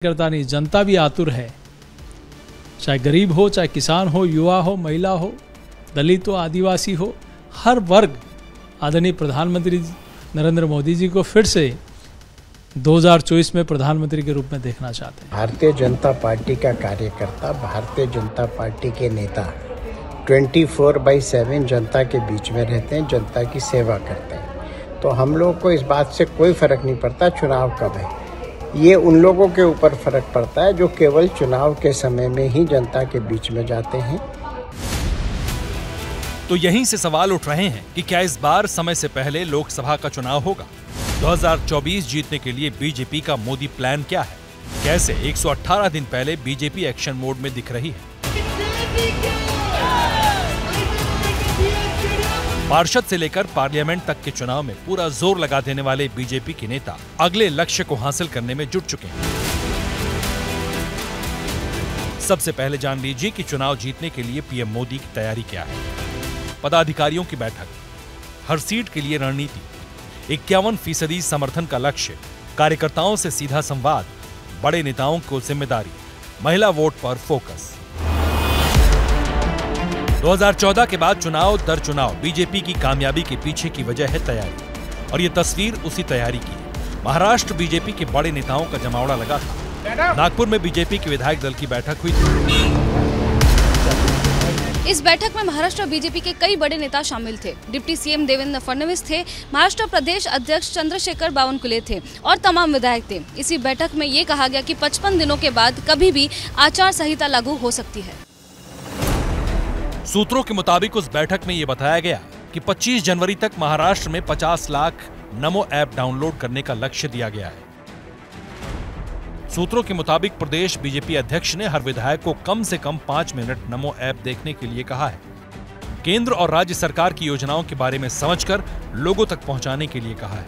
करता नहीं, जनता भी आतुर है, चाहे गरीब हो, चाहे किसान हो, युवा हो, महिला हो, दलित हो, आदिवासी हो, हर वर्ग आदरणीय प्रधानमंत्री नरेंद्र मोदी जी को फिर से 2024 में प्रधानमंत्री के रूप में देखना चाहते हैं। भारतीय जनता पार्टी का कार्यकर्ता, भारतीय जनता पार्टी के नेता 24/7 जनता के बीच में रहते हैं, जनता की सेवा करते हैं। तो हम लोग को इस बात से कोई फर्क नहीं पड़ता चुनाव कब है, ये उन लोगों के ऊपर फर्क पड़ता है जो केवल चुनाव के समय में ही जनता के बीच में जाते हैं। तो यहीं से सवाल उठ रहे हैं कि क्या इस बार समय से पहले लोकसभा का चुनाव होगा? 2024 जीतने के लिए बीजेपी का मोदी प्लान क्या है? कैसे 118 दिन पहले बीजेपी एक्शन मोड में दिख रही है? पार्षद से लेकर पार्लियामेंट तक के चुनाव में पूरा जोर लगा देने वाले बीजेपी के नेता अगले लक्ष्य को हासिल करने में जुट चुके हैं। सबसे पहले जान लीजिए कि चुनाव जीतने के लिए पीएम मोदी की तैयारी क्या है। पदाधिकारियों की बैठक, हर सीट के लिए रणनीति, 51% समर्थन का लक्ष्य, कार्यकर्ताओं से सीधा संवाद, बड़े नेताओं को जिम्मेदारी, महिला वोट पर फोकस। 2014 के बाद चुनाव दर चुनाव बीजेपी की कामयाबी के पीछे की वजह है तैयारी, और ये तस्वीर उसी तैयारी की है। महाराष्ट्र बीजेपी के बड़े नेताओं का जमावड़ा लगा था। नागपुर में बीजेपी के विधायक दल की बैठक हुई थी। इस बैठक में महाराष्ट्र बीजेपी के कई बड़े नेता शामिल थे। डिप्टी सीएम देवेंद्र फडणवीस थे, महाराष्ट्र प्रदेश अध्यक्ष चंद्रशेखर बावनकुले थे और तमाम विधायक थे। इसी बैठक में ये कहा गया कि 55 दिनों के बाद कभी भी आचार संहिता लागू हो सकती है। सूत्रों के मुताबिक उस बैठक में ये बताया गया कि 25 जनवरी तक महाराष्ट्र में 50 लाख नमो ऐप डाउनलोड करने का लक्ष्य दिया गया है। सूत्रों के मुताबिक प्रदेश बीजेपी अध्यक्ष ने हर विधायक को कम से कम 5 मिनट नमो ऐप देखने के लिए कहा है। केंद्र और राज्य सरकार की योजनाओं के बारे में समझकर लोगों तक पहुंचाने के लिए कहा है।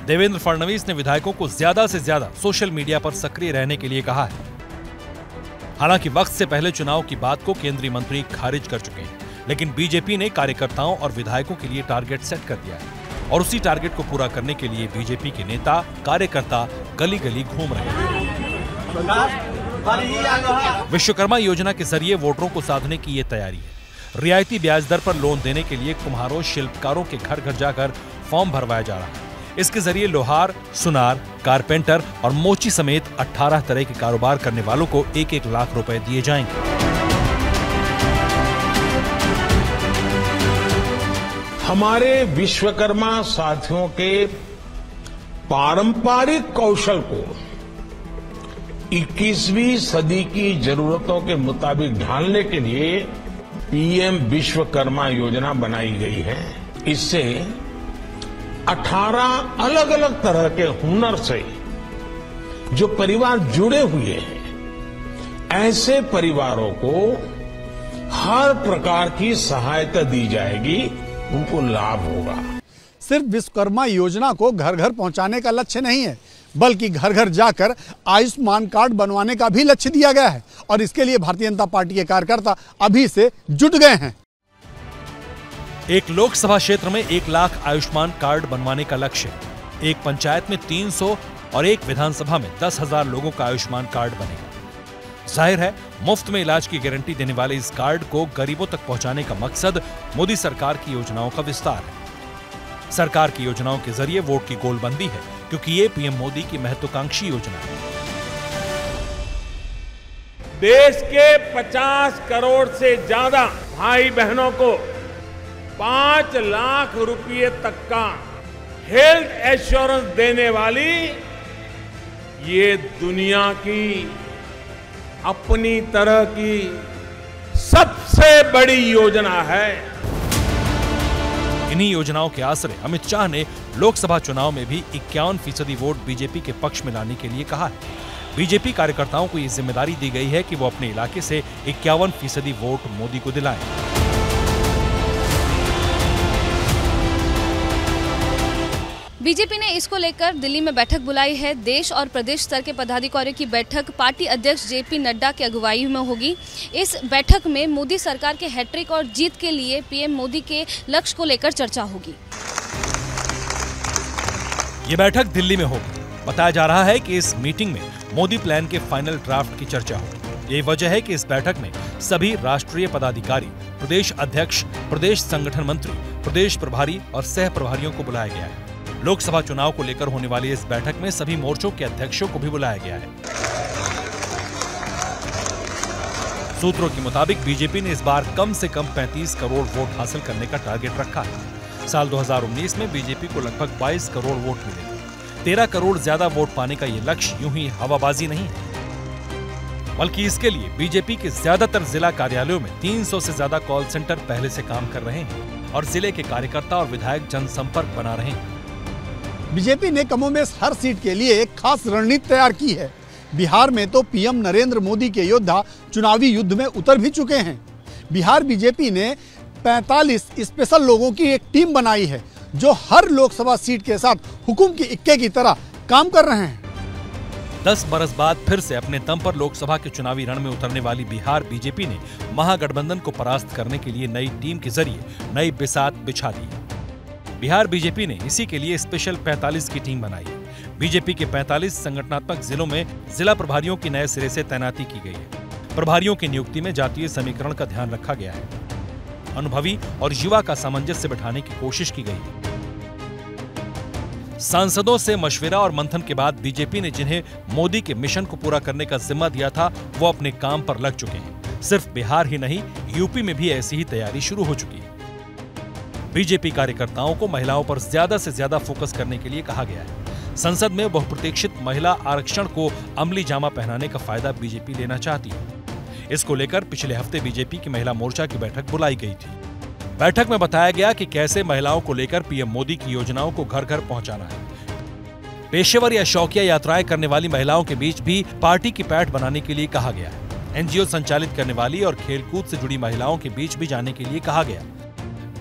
देवेंद्र फडणवीस ने विधायकों को ज्यादा से ज्यादा सोशल मीडिया पर सक्रिय रहने के लिए कहा है। हालांकि वक्त से पहले चुनाव की बात को केंद्रीय मंत्री खारिज कर चुके हैं, लेकिन बीजेपी ने कार्यकर्ताओं और विधायकों के लिए टारगेट सेट कर दिया है और उसी टारगेट को पूरा करने के लिए बीजेपी के नेता कार्यकर्ता गली गली घूम रहे हैं। विश्वकर्मा योजना के जरिए वोटरों को साधने की ये तैयारी है। रियायती ब्याज दर पर लोन देने के लिए कुम्हारों, शिल्पकारों के घर घर जाकर फॉर्म भरवाया जा रहा है। इसके जरिए लोहार, सुनार, कारपेंटर और मोची समेत 18 तरह के कारोबार करने वालों को 1-1 लाख रुपए दिए जाएंगे। हमारे विश्वकर्मा साथियों के पारंपरिक कौशल को 21वीं सदी की जरूरतों के मुताबिक ढालने के लिए पीएम विश्वकर्मा योजना बनाई गई है। इससे 18 अलग अलग तरह के हुनर से जो परिवार जुड़े हुए हैं, ऐसे परिवारों को हर प्रकार की सहायता दी जाएगी, उनको लाभ होगा। सिर्फ विश्वकर्मा योजना को घर घर पहुंचाने का लक्ष्य नहीं है, बल्कि घर घर जाकर आयुष्मान कार्ड बनवाने का भी लक्ष्य दिया गया है और इसके लिए भारतीय जनता पार्टी के कार्यकर्ता अभी से जुट गए हैं। एक लोकसभा क्षेत्र में 1 लाख आयुष्मान कार्ड बनवाने का लक्ष्य है। एक पंचायत में 300 और एक विधानसभा में 10,000 लोगों का आयुष्मान कार्ड बनेगा। जाहिर है, मुफ्त में इलाज की गारंटी देने वाले इस कार्ड को गरीबों तक पहुंचाने का मकसद मोदी सरकार की योजनाओं का विस्तार है। सरकार की योजनाओं के जरिए वोट की गोलबंदी है, क्योंकि ये पीएम मोदी की महत्वाकांक्षी योजना है। देश के 50 करोड़ से ज्यादा भाई बहनों को 5 लाख रुपए तक का हेल्थ एश्योरेंस देने वाली ये दुनिया की अपनी तरह की सबसे बड़ी योजना है। इन्हीं योजनाओं के आसरे अमित शाह ने लोकसभा चुनाव में भी 51% वोट बीजेपी के पक्ष में लाने के लिए कहा है। बीजेपी कार्यकर्ताओं को ये जिम्मेदारी दी गई है कि वो अपने इलाके से 51% वोट मोदी को दिलाएं। बीजेपी ने इसको लेकर दिल्ली में बैठक बुलाई है। देश और प्रदेश स्तर के पदाधिकारियों की बैठक पार्टी अध्यक्ष जेपी नड्डा की अगुवाई में होगी। इस बैठक में मोदी सरकार के हैट्रिक और जीत के लिए पीएम मोदी के लक्ष्य को लेकर चर्चा होगी। ये बैठक दिल्ली में होगी। बताया जा रहा है कि इस मीटिंग में मोदी प्लान के फाइनल ड्राफ्ट की चर्चा होगी। यही वजह है कि इस बैठक में सभी राष्ट्रीय पदाधिकारी, प्रदेश अध्यक्ष, प्रदेश संगठन मंत्री, प्रदेश प्रभारी और सह प्रभारियों को बुलाया गया है। लोकसभा चुनाव को लेकर होने वाली इस बैठक में सभी मोर्चों के अध्यक्षों को भी बुलाया गया है। सूत्रों के मुताबिक बीजेपी ने इस बार कम से कम 35 करोड़ वोट हासिल करने का टारगेट रखा है। साल 2019 में बीजेपी को लगभग 22 करोड़ वोट मिले थे। 13 करोड़ ज्यादा वोट पाने का ये लक्ष्य यूं ही हवाबाजी नहीं है, बल्कि इसके लिए बीजेपी के ज्यादातर जिला कार्यालयों में 300 से ज्यादा कॉल सेंटर पहले से काम कर रहे हैं और जिले के कार्यकर्ता और विधायक जनसंपर्क बना रहे हैं। बीजेपी ने कमोबेश हर सीट के लिए एक खास रणनीति तैयार की है। बिहार में तो पीएम नरेंद्र मोदी के योद्धा चुनावी युद्ध में उतर भी चुके हैं। बिहार बीजेपी ने 45 स्पेशल लोगों की एक टीम बनाई है जो हर लोकसभा सीट के साथ हुकुम की इक्के की तरह काम कर रहे हैं। 10 बरस बाद फिर से अपने दम पर लोकसभा के चुनावी रण में उतरने वाली बिहार बीजेपी ने महागठबंधन को परास्त करने के लिए नई टीम के जरिए नई बिसात बिछा दी। बिहार बीजेपी ने इसी के लिए स्पेशल 45 की टीम बनाई है। बीजेपी के 45 संगठनात्मक जिलों में जिला प्रभारियों की नए सिरे से तैनाती की गई है। प्रभारियों की नियुक्ति में जातीय समीकरण का ध्यान रखा गया है। अनुभवी और युवा का सामंजस्य बिठाने की कोशिश की गई है। सांसदों से मशविरा और मंथन के बाद बीजेपी ने जिन्हें मोदी के मिशन को पूरा करने का जिम्मा दिया था, वो अपने काम पर लग चुके हैं। सिर्फ बिहार ही नहीं, यूपी में भी ऐसी ही तैयारी शुरू हो चुकी है। बीजेपी कार्यकर्ताओं को महिलाओं पर ज्यादा से ज्यादा फोकस करने के लिए कहा गया है। संसद में बहुप्रतीक्षित महिला आरक्षण को अमली जामा पहनाने का फायदा बीजेपी लेना चाहती है। इसको लेकर पिछले हफ्ते बीजेपी की महिला मोर्चा की बैठक बुलाई गई थी। बैठक में बताया गया कि कैसे महिलाओं को लेकर पीएम मोदी की योजनाओं को घर घर पहुंचाना है। पेशेवर या शौकिया यात्राएं करने वाली महिलाओं के बीच भी पार्टी की पैठ बनाने के लिए कहा गया है। एनजीओ संचालित करने वाली और खेलकूद से जुड़ी महिलाओं के बीच भी जाने के लिए कहा गया।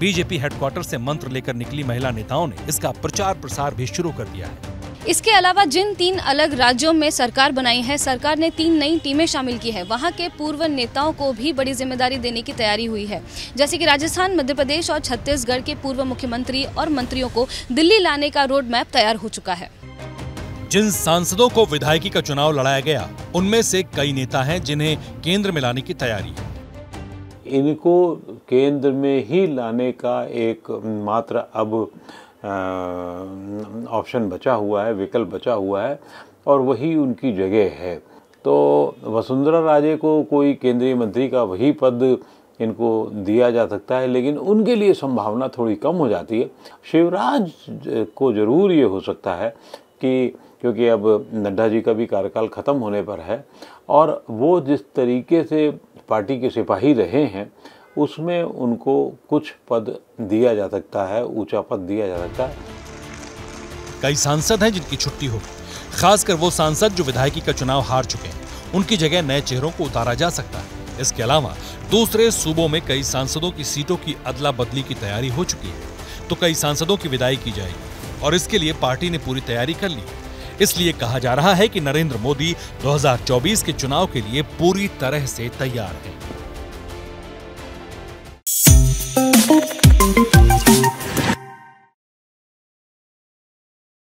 बीजेपी हेडक्वार्टर से मंत्र लेकर निकली महिला नेताओं ने इसका प्रचार प्रसार भी शुरू कर दिया है। इसके अलावा जिन 3 अलग राज्यों में सरकार बनाई है, सरकार ने 3 नई टीमें शामिल की है। वहां के पूर्व नेताओं को भी बड़ी जिम्मेदारी देने की तैयारी हुई है, जैसे कि राजस्थान, मध्य प्रदेश और छत्तीसगढ़ के पूर्व मुख्यमंत्री और मंत्रियों को दिल्ली लाने का रोड मैप तैयार हो चुका है। जिन सांसदों को विधायकी का चुनाव लड़ाया गया, उनमें से कई नेता हैं जिन्हें केंद्र में लाने की तैयारी है। इनको केंद्र में ही लाने का एक मात्र अब ऑप्शन बचा हुआ है, विकल्प बचा हुआ है और वही उनकी जगह है। तो वसुंधरा राजे को कोई केंद्रीय मंत्री का वही पद इनको दिया जा सकता है, लेकिन उनके लिए संभावना थोड़ी कम हो जाती है। शिवराज को जरूर ये हो सकता है कि क्योंकि अब नड्डा जी का भी कार्यकाल खत्म होने पर है और वो जिस तरीके से पार्टी के सिपाही रहे हैं उसमें उनको कुछ पद दिया जा सकता है, ऊंचा पद दिया जा सकता है। कई सांसद हैं जिनकी छुट्टी होगी, खासकर वो सांसद जो विधायकी का चुनाव हार चुके हैं। उनकी जगह नए चेहरों को उतारा जा सकता है। इसके अलावा दूसरे सूबों में कई सांसदों की सीटों की अदला बदली की तैयारी हो चुकी है, तो कई सांसदों की विदाई की जाएगी और इसके लिए पार्टी ने पूरी तैयारी कर ली। इसलिए कहा जा रहा है कि नरेंद्र मोदी 2024 के चुनाव के लिए पूरी तरह से तैयार हैं।